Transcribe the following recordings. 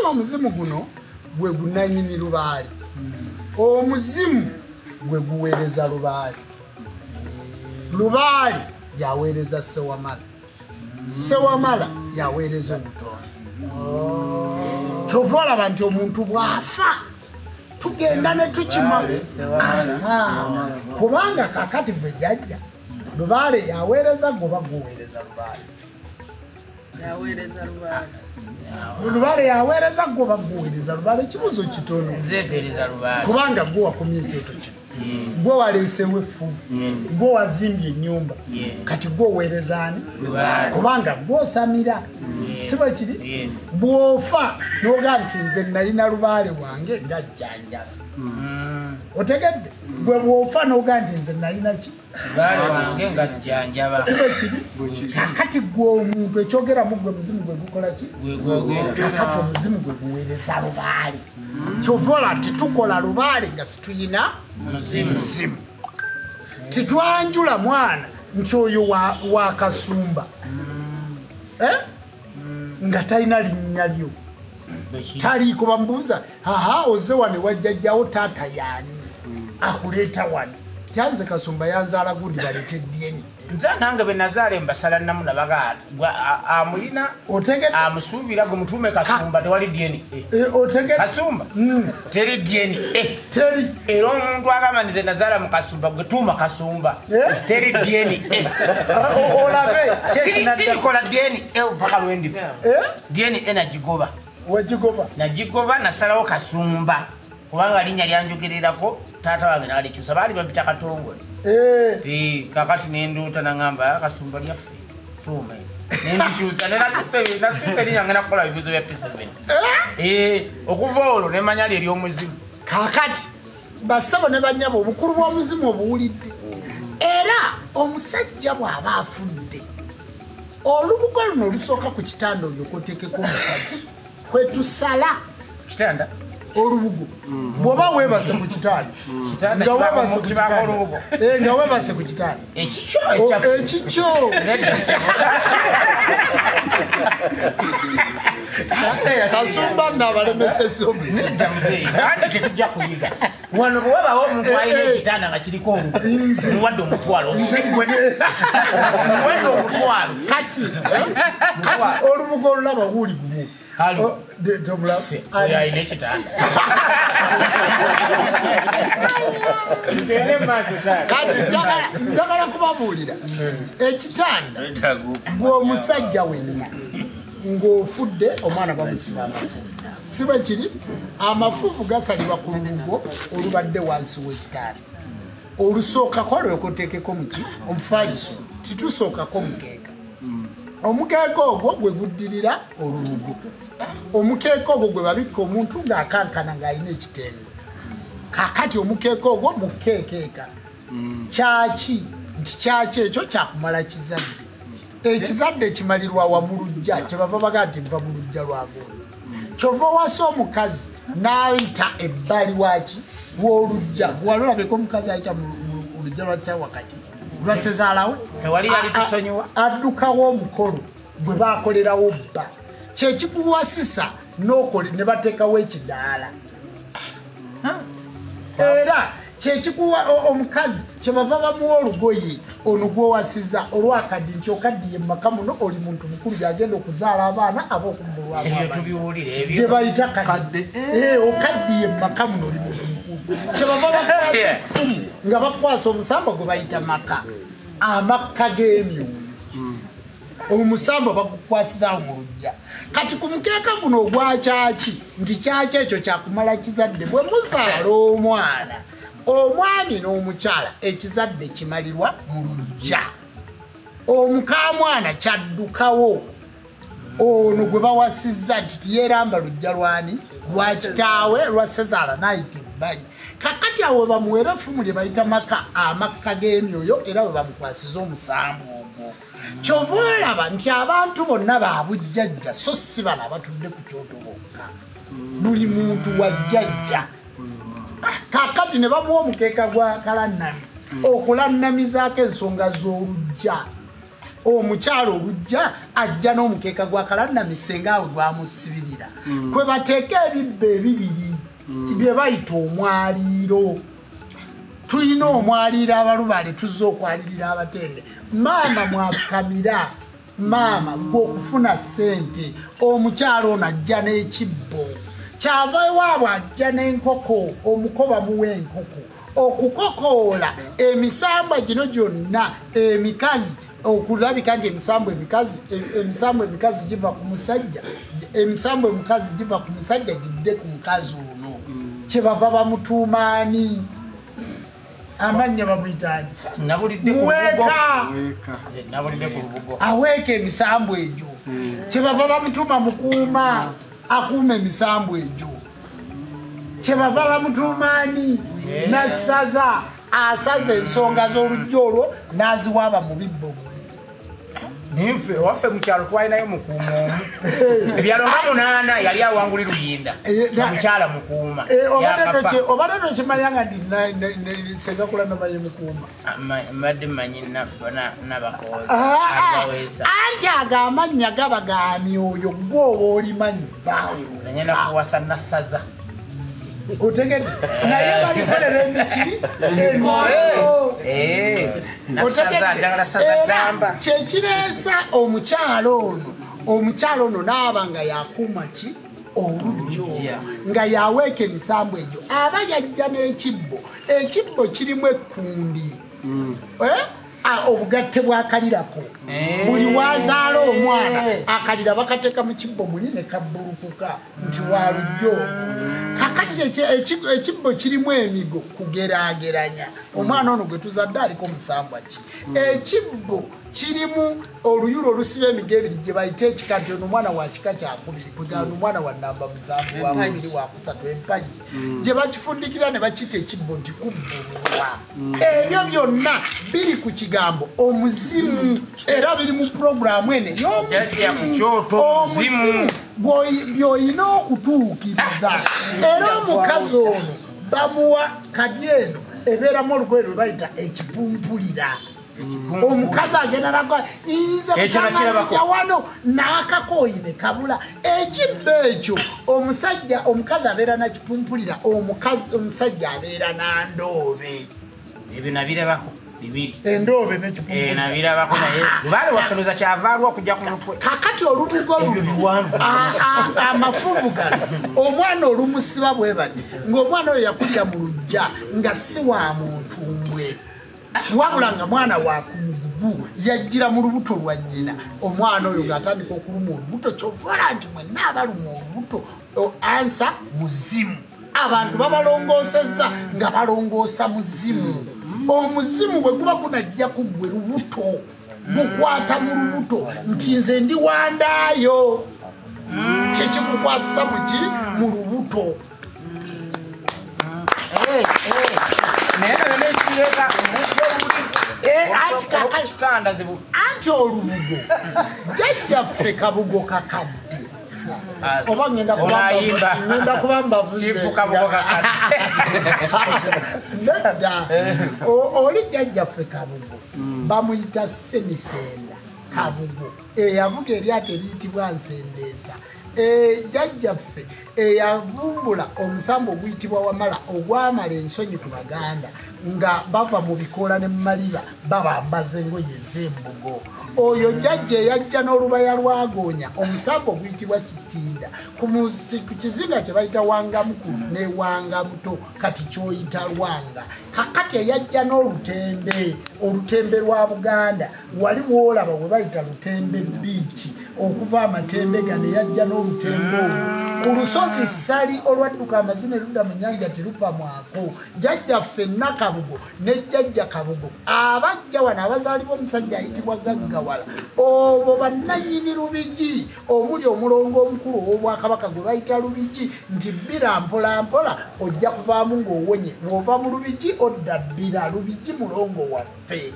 omuzimu guno gwe gunanyini lubaale omuzimu gwe guweereza lubaale yaweereza Sewamala yaweereza Omutonzi kyova olaba nti omuntu bw'afa tugenda ne tukima kubanga kakati bwe jjajja lubaale yaweereza goba guweereza lubaale yaweereza goba guweereza lubaale ekibuzo kitono kubanga gwe wakumya ekyoto kino gwe waleesewo effumu gwe wazimbye ennyumba kati gwe oweereza ani kubanga gwe osamira si bwe kiri bw'ofa n'ogaa nti nze nalina lubaale wange ngajjanjaba otegedde gwe bw'ofa n'ogaa nti nze nalina ki si bwe kiri kakati gwe omuntu ekyogeramu gwe muzimu gwe gukola ki kakati omuzimu gwe guweereza lubaale kyovola titukola lubaale nga situyina muzimu titwanjula mwana nti oyo wa kasumba nga talina linnya lyo taliiko bamubuuza oze wane wajjajjawo taata yaani akuleeta wano tyanze kasumba yanzaala gundi baleeta edyeni nange bwe nazaala mbasala namu nabagaata amulina amusuubira gwe mutuume kasumba tewali dyeni kasumba teri dyeni era omuntu agamba nize nazaala mu kasumba gwe tuuma kasumba teri dyeni olabe sirikola dyeni mpaka lwendifa dyeni nagigoba nagigoba nasalawo kasumba kubanga linnya lyanjogererako taata wange nalikyusa baali bampita katongole kakati nenduuta nangamba kasumba lyaffe tuuma nendikyusa nenakise linnya ngenda kukola bibuzo bya P7 okuva olwo nemanya lyo ery'omuzimu kakati basabo ne banyabo obukulu bw'omuzimu obuwulidde era omusajja bw'aba afudde olubugo luno olusooka ku kitanda olwo koteekeko omusajja kwetusala kitanda olubugo bw'oba weebase ku kitanda nga weebase ku kitanda ekikyo kasumba naabalemesesa omuzimu tetujja kuyiga wano bwewabawo omuntu alina ekitanda nga kiriko olubu muwadde omutwalo kati olubugo olulaba guuli gumu oyo alina ekitanda njagala kubabuulira ekitanda gw'omusajja wenna ng'ofudde omwana bamusiba amafuvu si bwe kiri amafuvu gasalibwa ku lubugo olubadde wansi w'ekitanda olusookako lwekoteekeko muki omufaliso titusookako mukeeka omukeeka ogwo gwe guddirira olubugo omukeeka ogwo gwe babikka omuntu ng'akankana ng'alina ekitengo kakati omukeeka ogwo mukeekeeka kyaki nti kyaki ekyo kyakumala kizadde ekizadde kimalirwa wa mu lujja kyebava baga nti nva mu lujja lwagono kyova wasa omukazi n'ayita ebbali waki w'olujja gwali olabeko omukazi ayita mu lujja lwakya wakati lwasezaalawe addukawo omukolo gwe baakolerawo bba kyekikuwasisa n'okole ne bateekawo ekidaala era kyekikuwa omukazi kyebava bamuwa olugoye ono gwowasiza olwakaddi nti okaddiye mumaka muno oli muntu mukulu gyagenda okuzaala abaana abaokumulwagye bayita kadde okaddiye mumaka muno oli muntu mukulu kyebava bakwasa efumu nga bakwasa omusamba gwe bayita maka amakka g'emyundi omusamba bagukwasizaawo mu lujja kati ku mukeeka guno ogwakyaki nti kyaki ekyo kyakumala kizadde bwe muzaala omwana omwami n'omukyala ekizadde kimalirwa mu lujja omukamwana kyaddukawo ono gwe bawasizza nti tiyeramba lujja lwani lwakitaawe lwasezaala n'ayita ebbali kakati awo bamuwera effumu lye bayita maka amakka g'emyoyo era bwe bamukwasiza omusambu ogwo kyova olaba nti abantu bonna baabujjajja so si bano abatudde ku kyoto bokka buli muntu wajjajja kakati ne bamuwa omukeeka gwa kalannami okulannamizaako ensonga z'olujja omukyalo olujja ajja n'omukeeka gwa kalannamisenga awe gwamusibirira kwe bateeka ebibba ebibiri bye bayita omwaliiro tulina omwaliiro abalubale tuzza okwalirira abatende maama mwakamira maama gw'okufuna ssente omukyalo ono ajja n'ekibbo kyava ewaabwe ajja n'enkoko omukoba muwa enkoko okukokoola emisambwa gino gyonna emikazi okulabika nti emisambo emikazi giva ku musajja emisambo emikazi giva ku musajja gidde ku mukazi ono kyebava bamutuumaani amanya bamuyitaani aweeka emisambo egyo kyebava bamutuuma mukuuma akuuma emisambo egyo kyebava bamutuumaani nasaza asaza ensonga z'olujja olwo n'aziwaaba mu bibbo nimfe waffe mukyalo twalinayo mukuuma omu ebyalo nga 8 yali awanguli luyinda mukyala mukuuma obadde tokimanya nga nsenga nabaye mukuuma mbadde mmanyi nabakoozi anti ago amannya gaba ga myoyo gwe oba olimanyi baawe nanyenda kuwasa nasaza otegedde naye balikolera emikiri kyekireesa omukyalo ono naaba nga yakuuma ki olujjo nga yaweeka emisambo egyo aba yajja n'ekibbo kirimu ekkundi obugatte bwakalirako buli wazaala omwana akalira bakateeka mu kibbo muli ne kabbulukuka nti wa lujjo kakati ekibbo kirimu emigo kugeraageranya omwana ono gwe tuzadde aliko musambwa ki ekibbo kirimu oluyulo olusiba emigo ebiri gye bayita ekika nti ono omwana wa kika kyakubiri kwegana omwana wa namba musanvu wakubiri wakusatu empagi gye bakifundikira ne bakita ekibbo nti kubbulwa ebyo byonna biri ku kigambo omuzimu era biri mu puroguramu ene y'omuzimu by'olina okutuukiriza era omukazi ono bamuwa kadi eno ebeeramu olugoye lwe bayita ekipumpulira omukazi agenda naga yinza kutamazija wano n'akakooyi ne kabula ekibbo ekyo omukazi abeera nakipumpulira omusajja abeera nandoobe ebyo nabirabako bibiri endoobe n'ekipumpulira nabirabako naye lubaale wafuluza kyavaalwa okujja ku mutwe kakati olubugo amafuvu gano omwana olumusiba bwe bati ng'omwana oyo yakulira mu lujja nga si wa muntu mbwe wabula nga mwana wa kumugubu yajjira mu lubuto lwa nnyina omwana oyo ng'atandika okuluma olubuto kyovala nti mwenna abaluma olubuto ansa muzimu abantu babalongoosezza nga balongoosa muzimu omuzimu bwe guba gunajja ku ggwe lubuto gukwata mu lubuto nti nze ndi wandaayo kyekikukwasa muki mu lubuto anti olubugo jjajjaffe kabugo kakadde oba ngenda kuba mbavuzedda oli jjajjaffe kabugo bamuyita semisenda kabugo eyavuga eryato eriyitibwa nsendeesa jjajjaffe eyavumbula omusambo oguyitibwa wamala ogwamala ensonyi ku baganda nga bava mu bikoola ne mumaliba babambaza engoye ez'embugo oyo jjajja eyajja n'olubaya lwagoonya omusambo oguyitibwa kitinda ku kizinga kye bayita wangamukulu ne wangamuto kati kyoyita lwanga kakati eyajja olutembe lwa Buganda wali woolaba we bayita lutembe biiki okuva amatembe gano eyajja n'olutembe olwo ku lusozi Sali olwadduka amazina erudda mu nnyanja terupa mwako jjajjaffe Nakabugo ne jjajja Kabugo abajja wano abazaalibwa omusajja ayitibwa Gaggawala obwo bannannyini Lubigi omuli omulongo omukulu ow'Obwakabaka gwe bayita Lubigi nti bbira mpola mpola ojja kuvaamu ng'owonye bw'ova mu Lubigi odda bbira Lubigi mulongo waffe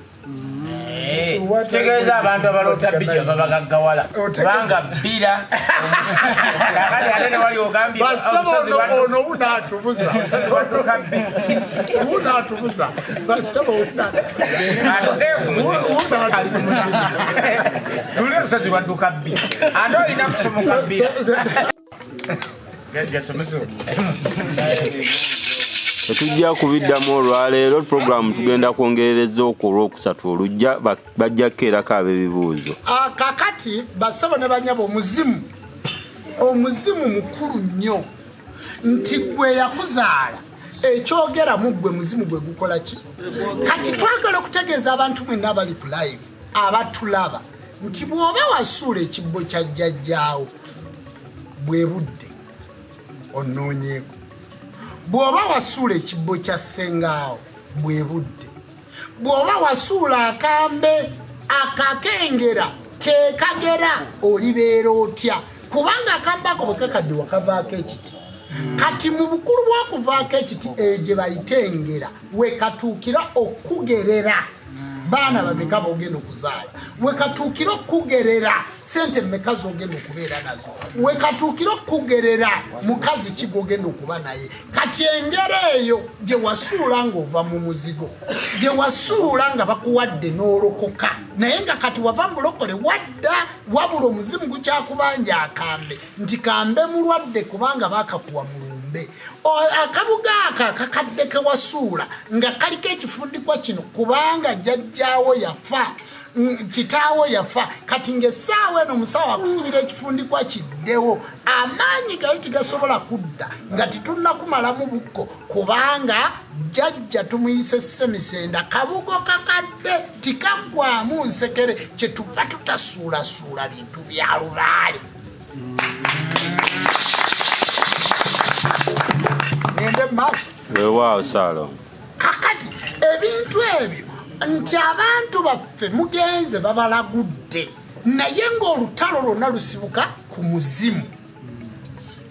tegeeza abantu abaloota bijja babagaggawala kubanga bbira kakati ate Era wali ogambi ono unatubuza. Unatubuza. Basaba unatubuza. Lule msazi waduka bi. Ando ina kusomoka bi. Tetujja kubiddamu olwaleero programu tugenda kwongerereza olwokusatu olujja bajja kukeerako ab'ebibuuzo. Kakati basaba ne banyabo omuzimu mukulu nnyo nti gwe yakuzaala ekyogera mu gwe muzimu gwe gukola ki. Kati twagala okutegeeza abantu mwenna abali ku live abatulaba nti bw'oba wasuula ekibbo kya jjajjaawo bwe budde onoonyeeko, bw'oba wasuula ekibbo kya ssengaawo bwe budde, bw'oba wasuula akambe akakengera ke kagera olibeera otya, kubanga akambe ako bwe kakadde wakavaako ekiti. Kati mu bukulu bw'okuvaako ekiti gye bayitengera we katuukira okugerera baana bameka b'ogenda okuzaala, we katuukira okugerera sente mmeka z'ogenda okubeera nazo, we katuukira okugerera mukazi ki gw'ogenda okuba naye. Kati engero eyo gye wasuula ng'ova mu muzigo, gye wasuula nga bakuwadde n'olokoka, naye nga kati wava mulokole wadda, wabula omuzimu gukyakubanja akambe nti kambe mulwadde kubanga baakakuwa mulumbe. Akabuga aka kakadde ke wasuula nga kaliko ekifundikwa kino kubanga jjajjaawo yafa, kitaawo yafa. Kati ng'essaawa eno omusawo akusibira ekifundikwa kiddewo, amaanyi gali tigasobola kudda nga titunnakumalamu bukko kubanga jjajja tumuyise Ssemisenda kabugo kakadde tikaggwamu nsekere kyetuva tutasuulasuula bintu bya lubaale. Weewaawo Saalo. Kakati ebintu ebyo nti abantu baffe mugenze babalagudde, naye ng'olutalo lwonna lusibuka ku muzimu,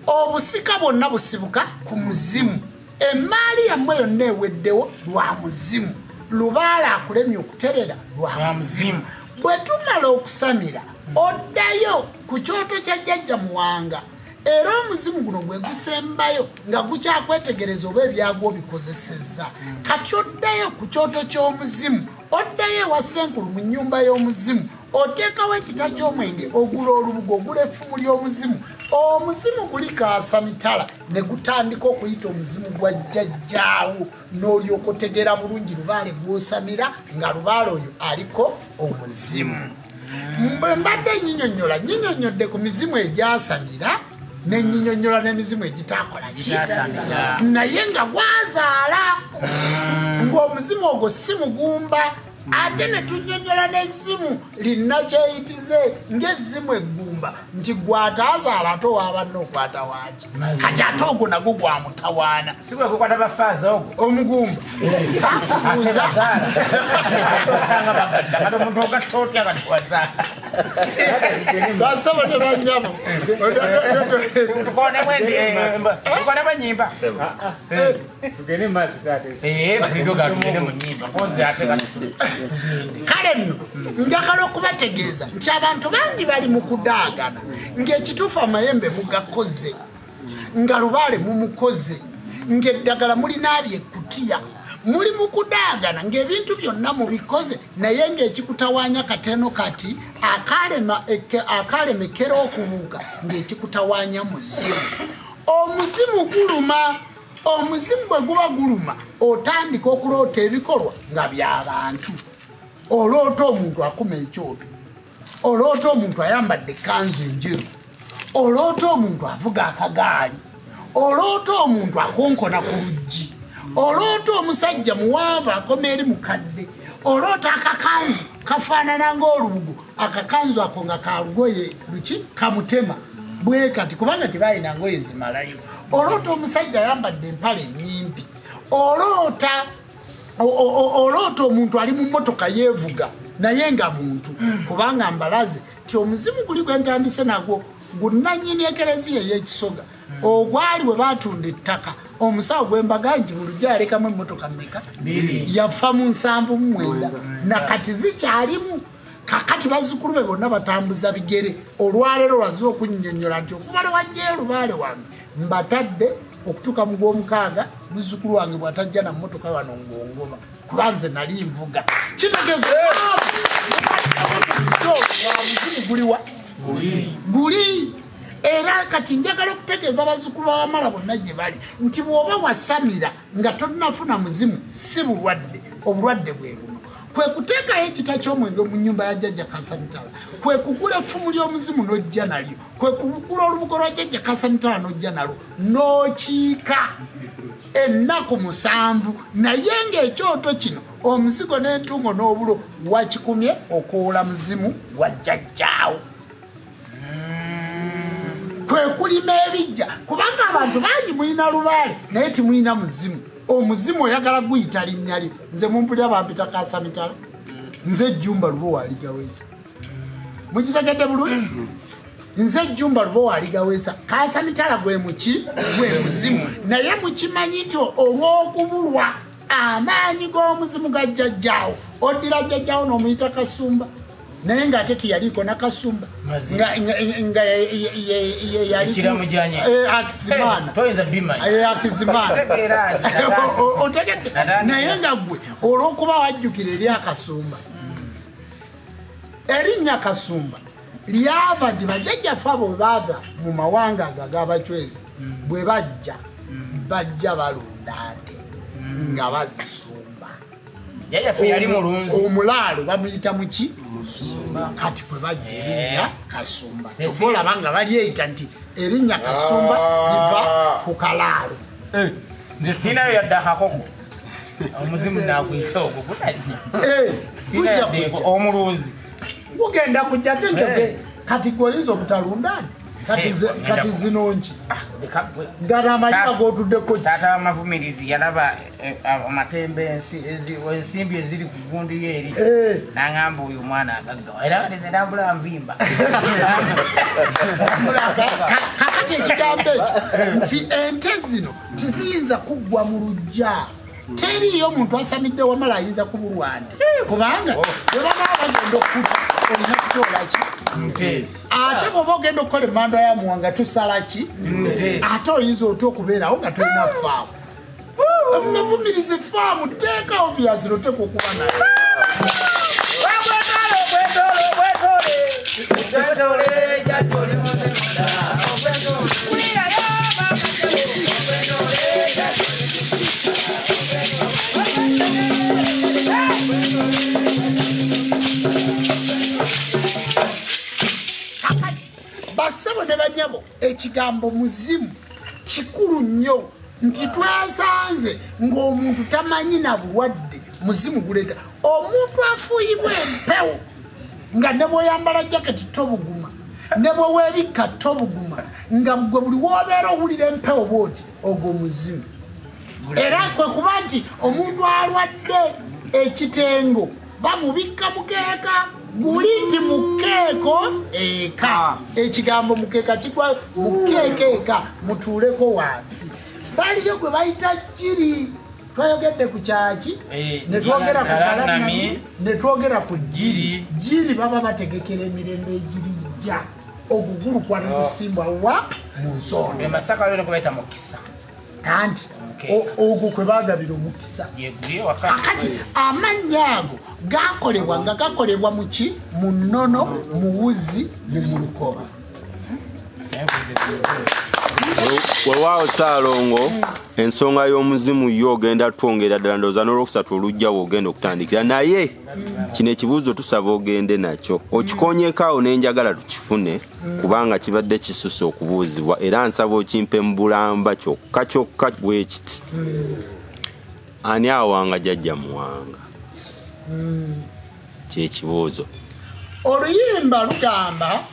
obusika bwonna busibuka ku muzimu, emmaali yammwe yonna eweddewo lwa muzimu, lubaale akulemye okuterera lwa muzimu. Bwe tumala okusamira oddayo ku kyoto kya jjajja Muwanga, era omuzimu guno gwe gusembayo nga gukyakwetegereza oba ebyagwo bikozesezza. Kati oddayo ku kyoto ky'omuzimu, oddayo ewa Ssenkulu mu nnyumba y'omuzimu, oteekawo ekita ky'omwenge, ogula olubugo, ogula effumu ly'omuzimu, omuzimu guli kaasa mitala ne gutandika okuyita omuzimu gwa jjajjaawo, n'olyoka otegeera bulungi lubaale gw'osamira nga lubaale oyo aliko omuzimu. Mbadde nyinyonnyodde ku mizimu egyasamira nenyinyonyola n'emizimu egitakola naye nga gwazaala ng'omuzimu ogwo si mugumba, ate ne tunyonyola n'ezzimu linnakyeyitize ng'ezzimu eggumba nti gwataazaala ate owabanna okwata waaki, kati ate ogwo nagwo gwamutawaana sigwe kukwata bafaaza ogwo omugumba sakubuuza kati omuntu ogatta otya kati wazaala basaba ne banyabo tukonemu ennyimba tugende maaso tugende mu nnyimba konze ate kati kale nno njagala okubategeeza nti abantu bangi bali mu kudaagana ng'ekituufu amayembe mugakoze, nga lubaale mumukoze, ng'eddagala mulinaabye ekkutiya, muli mu kudaagana ng'ebintu byonna mubikoze, naye ng'ekikutawaanya kateno kati akalemekera okubuuka ng'ekikutawaanya muzimu. Omuzimu guluma, omuzimu bwe guba guluma otandika okuloota ebikolwa nga by'abantu. Oloota omuntu akuma ekyoto, oloota omuntu ayambadde ekkanzu enjeru, oloota omuntu avuga akagaali, oloota omuntu akonkona ku luggi, oloota omusajja muwanvu akoma eri mukadde, oloota akakanzu kafaanana ng'olubugo, akakanzu ako nga kalugoye luki kamutema bwe kati kubanga tebalina ngoye zimalayo, oloota omusajja ayambadde empale ennyimpi, oloota omuntu ali mu mmotoka yeevuga naye nga muntu kubanga mbalaze ti omuzimu guli gwe ntandise nagwo gunnannyini ekereziya ey'ekisoga ogwali bwe baatunda ettaka omusawo gw'embaga nti bulujja yalekamu emmotoka mmeka yafa mu 79 nakati zikyalimu. kakati bazzukulu be bonna batambuza bigere olwaleero lwaze okunnyonnyola nti okubala wajjayo lubaale wange mbatadde okutuuka mu gw'omukaaga muzzukulu wange bw'atajja na mmotoka wano ng'ongoma kuba nze nali nvuga kitegeeza muzimu guliwa guli era kati njagala okutegeeza bazzukulu b'abamala bonna gye bali nti bw'oba wasamira nga tonnafuna muzimu si bulwadde obulwadde bwe buno kwe kuteekayo ekita ky'omwenge mu nnyumba ya jjajja Kasamitala kwe kugula effumu ly'omuzimu n'ojja nalyo kwe kugula olubugo lwa jjajja Kasamitala n'ojja nalwo n'okiika ennaku 7 naye ng'ekyoto kino omuzigo n'entungo n'obulo wakikumye okoola muzimu wa jjajjaawo kwe kulima ebijja kubanga abantu bangi muyina lubaale naye timuyina muzimu omuzimu oyagala guyita linnya lye nze mumpulya bampita Kasamitala nze Jjumba Lubo waligaweza mukitegedde bulungi nze Jjumba Lubo waligaweza Kasamitala gwe muki gwe muzimu naye mukimanyi nti olw'okubulwa amaanyi g'omuzimu ga jjajjaawo oddira jjajjaawo n'omuyita Kasumba naye ng'ate teyaliiko na Kasumba nga Akizimana otegedde naye nga gwe olw'okuba wajjukira eri Akasumba erinnya Kasumba lyava nti bajjajjaffe abo bwe baava mu mawanga ago ag'abacwezi bwe bajja balunda nte nga bazisumba omulaalo bamuyita muki kati kwe bajja erinnya Kasumba kyova olaba nga balyeyita nti erinnya Kasumba liva ku kalaalo nze sinayo yadde akakoko omuzimu nakwisa ogwo omuluuzi gugenda kujja te njoge kati gweoyinza obutalundani kati zinonki gana amalima gotuddeko taata wamavumirizi yalaba amatembe ensimbi eziri ku gundi yeeri nangamba oyo omwana agaggawa era nze nambula nvimba kakati ekigambo ekyo nti ente zino tiziyinza kuggwa mu lujja teriyo omuntu asamidde wamala ayinza kubulwani kubanga webaba bagenda okuta olina kutoolaki ate bwoba ogenda okukola emmanda ya muwanga tusalaki ate oyinza otya okubeerawo nga tolina faamu navumiriza faamu teekawo byaziro teka okuba nayo basebo ne banyabo ekigambo muzimu kikulu nnyo nti twasanze ng'omuntu tamanyi na bulwadde muzimu guleeta omuntu afuuyibwa empewo nga ne bw'oyambala jaketi tobuguma ne bweweebikka tobuguma nga gwe buli w'obeera owulira empewo bw'oti ogwo muzimu era kwe kuba nti omuntu alwadde ekitengo bamubikka mukeeka guli nti mukeeko eka ekigambo mukeeka kigwa mukeeka eka mutuuleko wansi baliyo gwe bayita jiri twayogedde ku kyaki netwogera ku kalamnami netwogera ku jiri baba bategekera emirembe egirijja ogugulukwa negusimbwa wa mu nsonda emasaka lero kubaita mukisa anti ogwo kwe bagabira omukisa akati amannya ago gakolebwa nga gakolebwa muki mu nnono mu wuzi ne mu lukoba wewaawo Ssaalongo ensonga y'omuzimu yo ogenda twongera ddala ndowooza n'olwokusatu olujjawo ogenda okutandikira naye kino ekibuuzo tusaba ogende nakyo okikonyeekaawo n'enjagala tukifune kubanga kibadde kisusse okubuuzibwa era nsaba okimpe mu bulamba kyokka bwe kiti ani awanga jjajja Muwanga kyekibuuzo oluyimba lugamba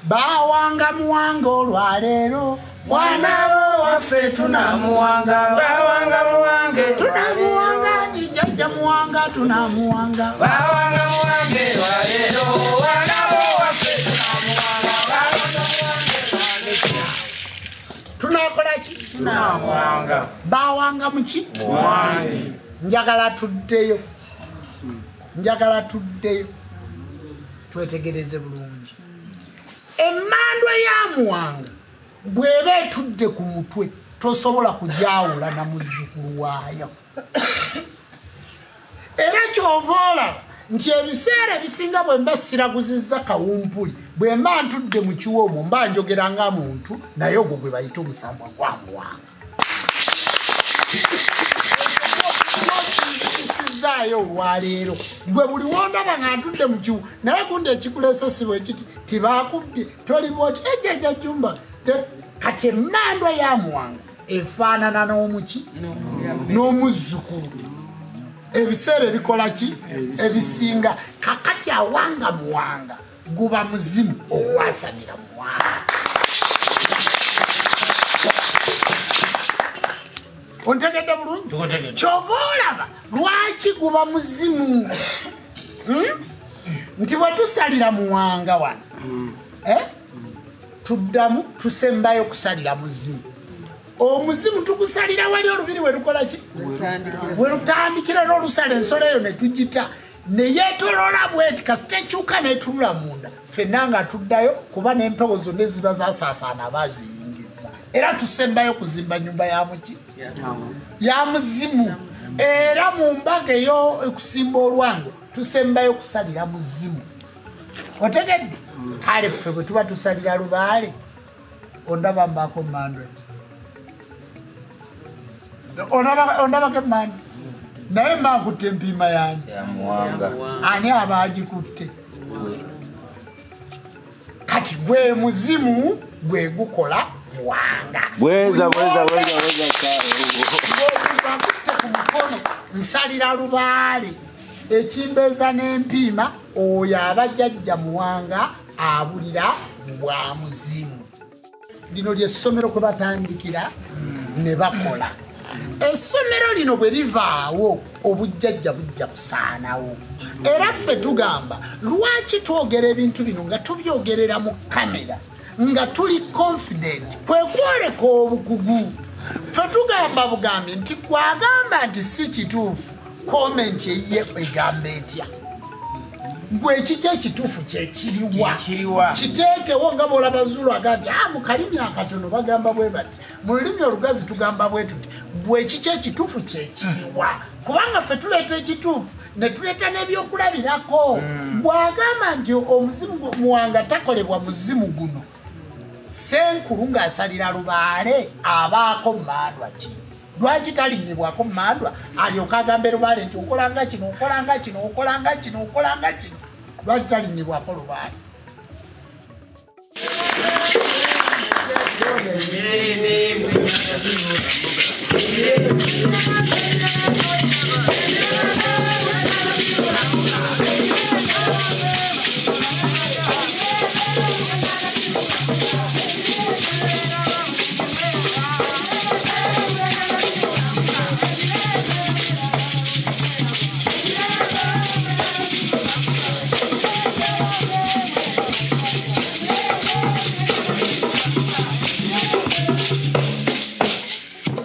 bawanga Muwanga olwaleero mwanabo waffe tunamuwanga bawanga Muwange tunamuwanga nti jjajja Muwanga tunamuwanga bawanga Muwange olwaleero mwanabo waffe tunamuwanga bawanga Muwange tunakola ki tunamuwanga bawanga muki Muwange njagala tuddeyo twetegereze bulungi emmandwa ya Muwanga bw'eba etudde ku mutwe tosobola kujawula na muzzukulu waayo era kyova olaba nti ebiseera ebisinga bwe mba siraguzizza kawumpuli bwe mba ntudde mu kiwoomo mba njogera nga muntu naye ogwo gwe bayita omusambwa gwa Muwanga kisizaayo olwaleero gwe buli wondaba nga ntudde mu kiwu naye gundi ekikulesa sibwe kiti tibakubbye toliba oti ejeja jumba kati emmandwa ya Muwanga efaanana n'omuki n'omuzzukulu ebiseera ebikola ki ebisinga kakati awanga Muwanga guba muzimu ogwasamira Muwanga ontegedde bulungi kyova olaba lwaki guba muzimu nti bwe tusalira Muwanga wano tuddamu tusembayo kusalira muzimu omuzimu tugusalira wali olubiri we lukola ki we lutandikira n'olusala ensolo eyo ne tugita ne yeetolola bweti kasita ekyuka n'etunula munda ffenna nga tuddayo kuba n'empewo zonna eziba zasaasaana baziyingiza era tusembayo kuzimba nyumba ya muki ya muzimu era mu mbaga ey'okusimba olwango tusembayo kusalira muzimu otegedde kale ffe bwe tuba tusalira lubaale ondaba mbaako mmandwa ondabako emmandwa naye mba nkutte empiima yange ani aba agikutte kati gwe muzimu gwe gukola Muwanga bweza akutte ku mukono nsalira lubaale ekimbeeza n'empiima oyo abajjajja Muwanga abulira bwa muzimu lino lyessomero kwe batandikira ne bakola essomero lino bwe livaawo obujjajja bujja kusaanawo era ffe tugamba lwaki twogera ebintu bino nga tubyogerera mu kamera nga tuli confident kwe kwoleka obukugu ffe tugamba bugambi nti gwagamba nti si kituufu komenti eyiye egamba etya gwe ekiki ekituufu kyekiriwa kiteekewo nga bwolaba Zulu agati mu kalimi akatono bagamba bwe bati mu lulimi olugazi tugamba bwe tuti gwe ekiki ekituufu kyekiriwa kubanga ffe tuleeta ekituufu ne tuleeta n'ebyokulabirako bwagamba nti omuzimu Muwanga takolebwa muzimu guno senkulu ng'asalira lubaale abaako mmandwa ki lwaki talinyibwako mmandwa alyoka agambe lubaale nti okolanga kino okolanga kino okolanga kino okolanga kino lwaki talinyibwako lubaale